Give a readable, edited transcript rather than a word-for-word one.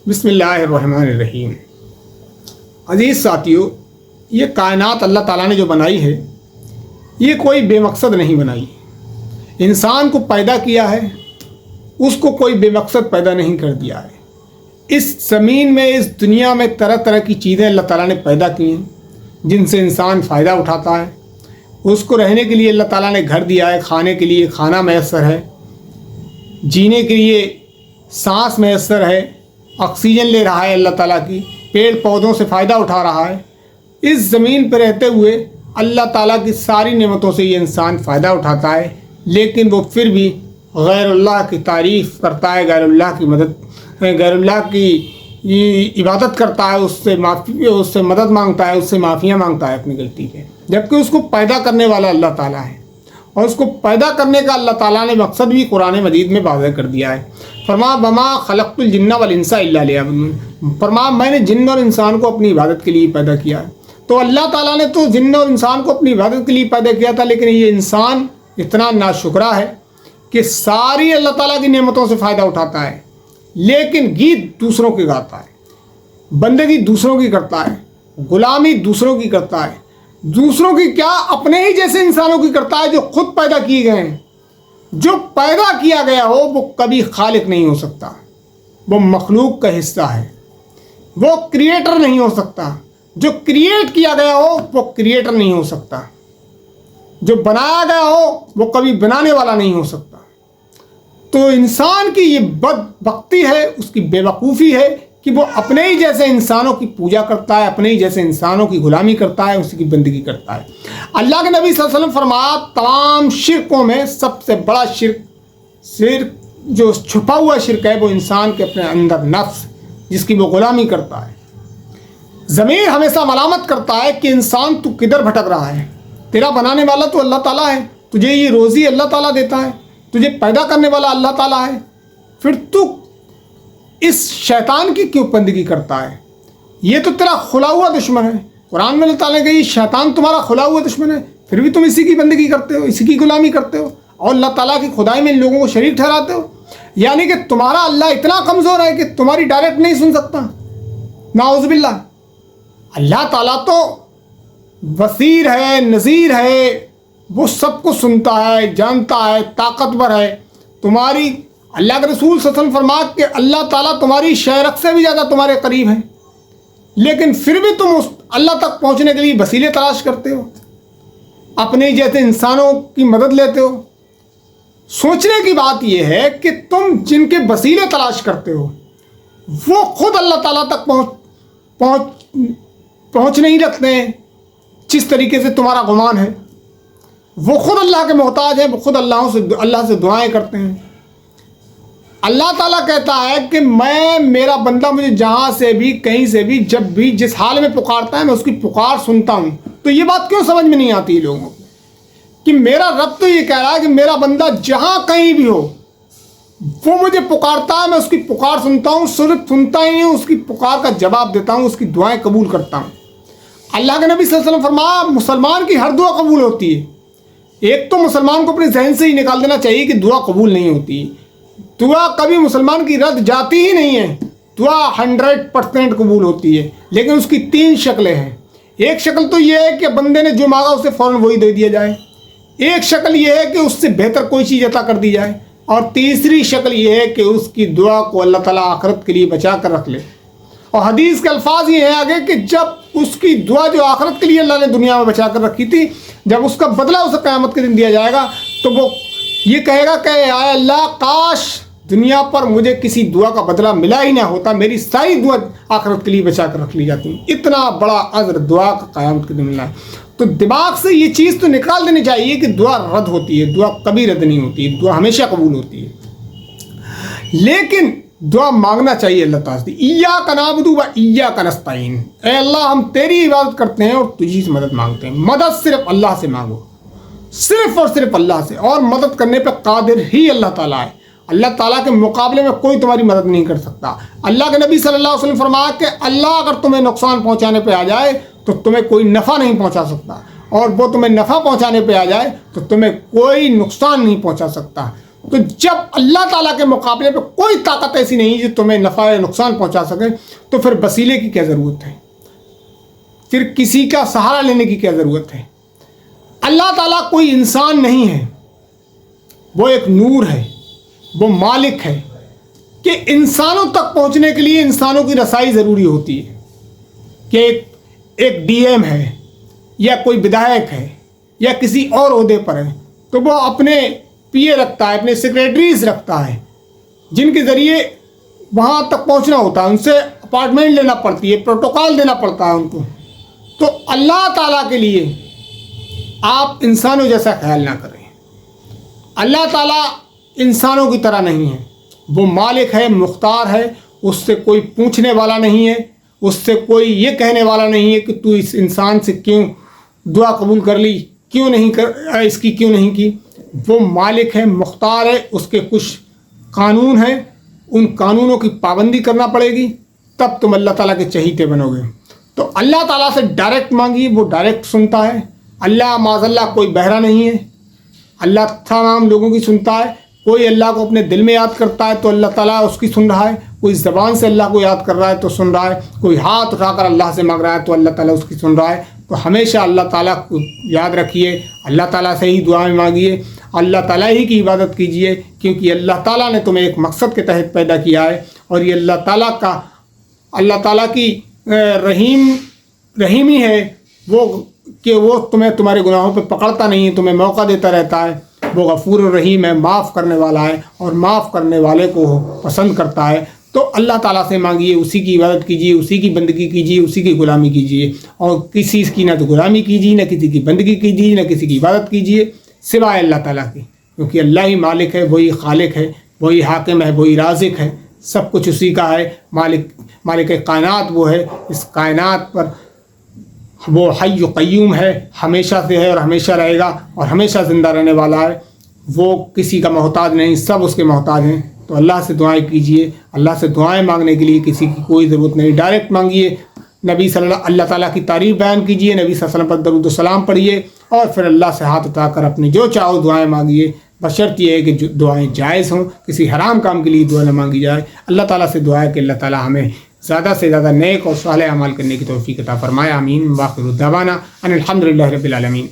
بسم اللہ الرحمن الرحیم۔ عزیز ساتھیو، یہ کائنات اللہ تعالیٰ نے جو بنائی ہے یہ کوئی بے مقصد نہیں بنائی۔ انسان کو پیدا کیا ہے، اس کو کوئی بے مقصد پیدا نہیں کر دیا ہے۔ اس زمین میں، اس دنیا میں طرح طرح کی چیزیں اللہ تعالیٰ نے پیدا کی ہیں جن سے انسان فائدہ اٹھاتا ہے۔ اس کو رہنے کے لیے اللہ تعالیٰ نے گھر دیا ہے، کھانے کے لیے کھانا میسر ہے، جینے کے لیے سانس میسر ہے، آکسیجن لے رہا ہے اللہ تعالیٰ کی، پیڑ پودوں سے فائدہ اٹھا رہا ہے۔ اس زمین پہ رہتے ہوئے اللہ تعالیٰ کی ساری نعمتوں سے یہ انسان فائدہ اٹھاتا ہے، لیکن وہ پھر بھی غیر اللہ کی تعریف کرتا ہے، غیر اللہ کی عبادت کرتا ہے، اس سے مدد مانگتا ہے، اس سے معافیاں مانگتا ہے اپنی غلطی پہ، جبکہ اس کو پیدا کرنے والا اللہ تعالیٰ ہے۔ اور اس کو پیدا کرنے کا اللہ تعالیٰ نے مقصد بھی قرآن مجید میں واضح کر دیا ہے۔ فرمایا وما خلقت الجن والانس الا لیعبدون، فرمایا میں نے جن اور انسان کو اپنی عبادت کے لیے پیدا کیا ہے۔ تو اللہ تعالیٰ نے تو جن اور انسان کو اپنی عبادت کے لیے پیدا کیا تھا، لیکن یہ انسان اتنا ناشکرا ہے کہ ساری اللہ تعالیٰ کی نعمتوں سے فائدہ اٹھاتا ہے، لیکن گیت دوسروں کی گاتا ہے، بندگی دوسروں کی کرتا ہے، غلامی دوسروں کی کرتا ہے، دوسروں کی کیا اپنے ہی جیسے انسانوں کی کرتا ہے جو خود پیدا کیے گئے ہیں۔ جو پیدا کیا گیا ہو وہ کبھی خالق نہیں ہو سکتا، وہ مخلوق کا حصہ ہے، وہ کریٹر نہیں ہو سکتا۔ جو کریٹ کیا گیا ہو وہ کریٹر نہیں ہو سکتا، جو بنایا گیا ہو وہ کبھی بنانے والا نہیں ہو سکتا۔ تو انسان کی یہ بدبختی ہے، اس کی بے وقوفی ہے کہ وہ اپنے ہی جیسے انسانوں کی پوجا کرتا ہے، اپنے ہی جیسے انسانوں کی غلامی کرتا ہے، اسی کی بندگی کرتا ہے۔ اللہ کے نبی صلی اللہ علیہ وسلم فرمایا تمام شرکوں میں سب سے بڑا شرک جو چھپا ہوا شرک ہے وہ انسان کے اپنے اندر نفس، جس کی وہ غلامی کرتا ہے۔ ضمیر ہمیشہ ملامت کرتا ہے کہ انسان تو کدھر بھٹک رہا ہے، تیرا بنانے والا تو اللہ تعالیٰ ہے، تجھے یہ روزی اللہ تعالیٰ دیتا ہے، تجھے پیدا کرنے والا اللہ تعالیٰ ہے، پھر تو اس شیطان کی کیوں بندگی کرتا ہے؟ یہ تو تیرا کھلا ہوا دشمن ہے۔ قرآن میں اللہ تعالیٰ نے کہا یہ شیطان تمہارا کھلا ہوا دشمن ہے، پھر بھی تم اسی کی بندگی کرتے ہو، اسی کی غلامی کرتے ہو، اور اللہ تعالیٰ کی خدائی میں ان لوگوں کو شریک ٹھہراتے ہو۔ یعنی کہ تمہارا اللہ اتنا کمزور ہے کہ تمہاری ڈائریکٹ نہیں سن سکتا۔ نعوذ باللہ۔ اللہ تعالیٰ تو بصیر ہے، نذیر ہے، وہ سب کو سنتا ہے، جانتا ہے، طاقتور ہے۔ تمہاری اللہ کے رسول صلی اللہ علیہ وسلم فرمایا کہ اللہ تعالیٰ تمہاری شہرت سے بھی زیادہ تمہارے قریب ہے، لیکن پھر بھی تم اس اللہ تک پہنچنے کے لیے وسیلے تلاش کرتے ہو، اپنے جیسے انسانوں کی مدد لیتے ہو۔ سوچنے کی بات یہ ہے کہ تم جن کے وسیلے تلاش کرتے ہو وہ خود اللہ تعالیٰ تک پہنچ نہیں رکھتے ہیں جس طریقے سے تمہارا گمان ہے۔ وہ خود اللہ کے محتاج ہیں، وہ خود اللہ سے دعائیں کرتے ہیں۔ اللہ تعالیٰ کہتا ہے کہ میرا بندہ مجھے جہاں سے بھی، کہیں سے بھی، جب بھی، جس حال میں پکارتا ہے میں اس کی پکار سنتا ہوں۔ تو یہ بات کیوں سمجھ میں نہیں آتی لوگوں کو کہ میرا رب تو یہ کہہ رہا ہے کہ میرا بندہ جہاں کہیں بھی ہو وہ مجھے پکارتا ہے، میں اس کی پکار سنتا ہوں، صرف سنتا ہی نہیں، اس کی پکار کا جواب دیتا ہوں، اس کی دعائیں قبول کرتا ہوں۔ اللہ کے نبی صلی اللہ علیہ وسلم فرمایا مسلمان کی ہر دعا قبول ہوتی ہے۔ ایک تو مسلمان کو اپنے ذہن سے ہی نکال دینا چاہیے کہ دعا قبول نہیں ہوتی، دعا کبھی مسلمان کی رد جاتی ہی نہیں ہے، دعا 100% قبول ہوتی ہے، لیکن اس کی 3 شکلیں ہیں۔ ایک شکل تو یہ ہے کہ بندے نے جو مانگا اسے فوراً وہی دے دیا جائے، ایک شکل یہ ہے کہ اس سے بہتر کوئی چیز عطا کر دی جائے، اور تیسری شکل یہ ہے کہ اس کی دعا کو اللہ تعالیٰ آخرت کے لیے بچا کر رکھ لے۔ اور حدیث کے الفاظ یہ ہیں آگے کہ جب اس کی دعا جو آخرت کے لیے اللہ نے دنیا میں بچا کر رکھی تھی، جب اس کا بدلہ اسے قیامت کے دن دیا جائے گا تو وہ یہ کہے گا کہ اے اللہ کاش دنیا پر مجھے کسی دعا کا بدلہ ملا ہی نہ ہوتا، میری ساری دعا آخرت کے لیے بچا کر رکھ لی جاتی۔ اتنا بڑا اجر دعا کا قیامت کے دن ملنا ہے۔ تو دماغ سے یہ چیز تو نکال دینی چاہیے کہ دعا رد ہوتی ہے، دعا کبھی رد نہیں ہوتی ہے، دعا ہمیشہ قبول ہوتی ہے، لیکن دعا مانگنا چاہیے اللہ تعالیٰ سے۔ ایاک نعبد و ایاک نستعین، اے اللہ ہم تیری عبادت کرتے ہیں اور تجھی سے مدد مانگتے ہیں۔ مدد صرف اللہ سے مانگو، صرف اور صرف اللہ سے، اور مدد کرنے پہ قادر ہی اللہ تعالیٰ ہے۔ اللہ تعالیٰ کے مقابلے میں کوئی تمہاری مدد نہیں کر سکتا۔ اللہ کے نبی صلی اللہ علیہ وسلم فرمایا کہ اللہ اگر تمہیں نقصان پہنچانے پہ آ جائے تو تمہیں کوئی نفع نہیں پہنچا سکتا، اور وہ تمہیں نفع پہنچانے پہ آ جائے تو تمہیں کوئی نقصان نہیں پہنچا سکتا۔ تو جب اللہ تعالیٰ کے مقابلے پہ کوئی طاقت ایسی نہیں جو تمہیں نفع یا نقصان پہنچا سکے، تو پھر وسیلے کی کیا ضرورت ہے؟ پھر کسی کا سہارا لینے کی کیا ضرورت ہے؟ اللہ تعالیٰ کوئی انسان نہیں ہے، وہ ایک نور ہے، وہ مالک ہے کہ انسانوں تک پہنچنے کے لیے انسانوں کی رسائی ضروری ہوتی ہے کہ ایک ڈی ایم ہے یا کوئی ودھائک ہے یا کسی اور عہدے پر ہے، تو وہ اپنے پی اے رکھتا ہے، اپنے سیکریٹریز رکھتا ہے جن کے ذریعے وہاں تک پہنچنا ہوتا ہے، ان سے اپارٹمنٹ لینا پڑتی ہے، پروٹوکال دینا پڑتا ہے ان کو۔ تو اللہ تعالیٰ کے لیے آپ انسانوں جیسا خیال نہ کریں۔ اللہ تعالیٰ انسانوں کی طرح نہیں ہے، وہ مالک ہے، مختار ہے، اس سے کوئی پوچھنے والا نہیں ہے، اس سے کوئی یہ کہنے والا نہیں ہے کہ تو اس انسان سے کیوں دعا قبول کر لی، کیوں نہیں اس کی کیوں نہیں کی۔ وہ مالک ہے، مختار ہے، اس کے کچھ قانون ہیں، ان قانونوں کی پابندی کرنا پڑے گی، تب تم اللہ تعالیٰ کے چہیتے بنو گے۔ تو اللہ تعالیٰ سے ڈائریکٹ مانگیے، وہ ڈائریکٹ سنتا ہے۔ اللہ معاذ اللہ کوئی بہرا نہیں ہے، اللہ تمام لوگوں کی سنتا ہے۔ کوئی اللہ کو اپنے دل میں یاد کرتا ہے تو اللہ تعالیٰ اس کی سن رہا ہے، کوئی زبان سے اللہ کو یاد کر رہا ہے تو سن رہا ہے، کوئی ہاتھ اٹھا کر اللہ سے مانگ رہا ہے تو اللہ تعالیٰ اس کی سن رہا ہے۔ تو ہمیشہ اللہ تعالیٰ کو یاد رکھیے، اللہ تعالیٰ سے ہی دعائیں مانگیے، اللہ تعالیٰ ہی کی عبادت کیجیے، کیونکہ اللہ تعالیٰ نے تمہیں ایک مقصد کے تحت پیدا کیا ہے، اور یہ اللہ تعالیٰ کی رحیمی ہے وہ کہ وہ تمہیں تمہارے گناہوں پہ پکڑتا نہیں ہے، تمہیں موقع دیتا رہتا ہے۔ وہ غفور الرحیم ہے، معاف کرنے والا ہے، اور معاف کرنے والے کو پسند کرتا ہے۔ تو اللہ تعالیٰ سے مانگیے، اسی کی عبادت کیجیے، اسی کی بندگی کیجیے، اسی کی غلامی کیجیے، اور کسی کی نہ تو غلامی کیجیے، نہ کسی کی بندگی کیجیے، نہ کسی کی عبادت کیجیے سوائے اللہ تعالیٰ کی، کیونکہ اللہ ہی مالک ہے، وہی خالق ہے، وہی حاکم ہے، وہی رازق ہے، سب کچھ اسی کا ہے۔ مالک کائنات وہ ہے، اس کائنات پر وہ حی و قیوم ہے، ہمیشہ سے ہے اور ہمیشہ رہے گا، اور ہمیشہ زندہ رہنے والا ہے۔ وہ کسی کا محتاج نہیں، سب اس کے محتاج ہیں۔ تو اللہ سے دعائیں کیجیے، اللہ سے دعائیں مانگنے کے لیے کسی کی کوئی ضرورت نہیں، ڈائریکٹ مانگیے۔ نبی اللہ تعالیٰ کی تعریف بیان کیجیے، نبی صلی اللہ علیہ وسلم پر درود و سلام پڑھیے، اور پھر اللہ سے ہاتھ اٹھا کر اپنی جو چاہو دعائیں مانگیے، بشرط یہ ہے کہ جو دعائیں جائز ہوں، کسی حرام کام کے لیے دعا نہ مانگی جائے۔ اللہ تعالیٰ سے دعا ہے کہ اللہ تعالیٰ ہمیں زیادہ سے زیادہ نیک اور صالح اعمال کرنے کی توفیق عطا فرمائے، آمین۔ وآخر دعوانا ان الحمد للہ رب العالمین۔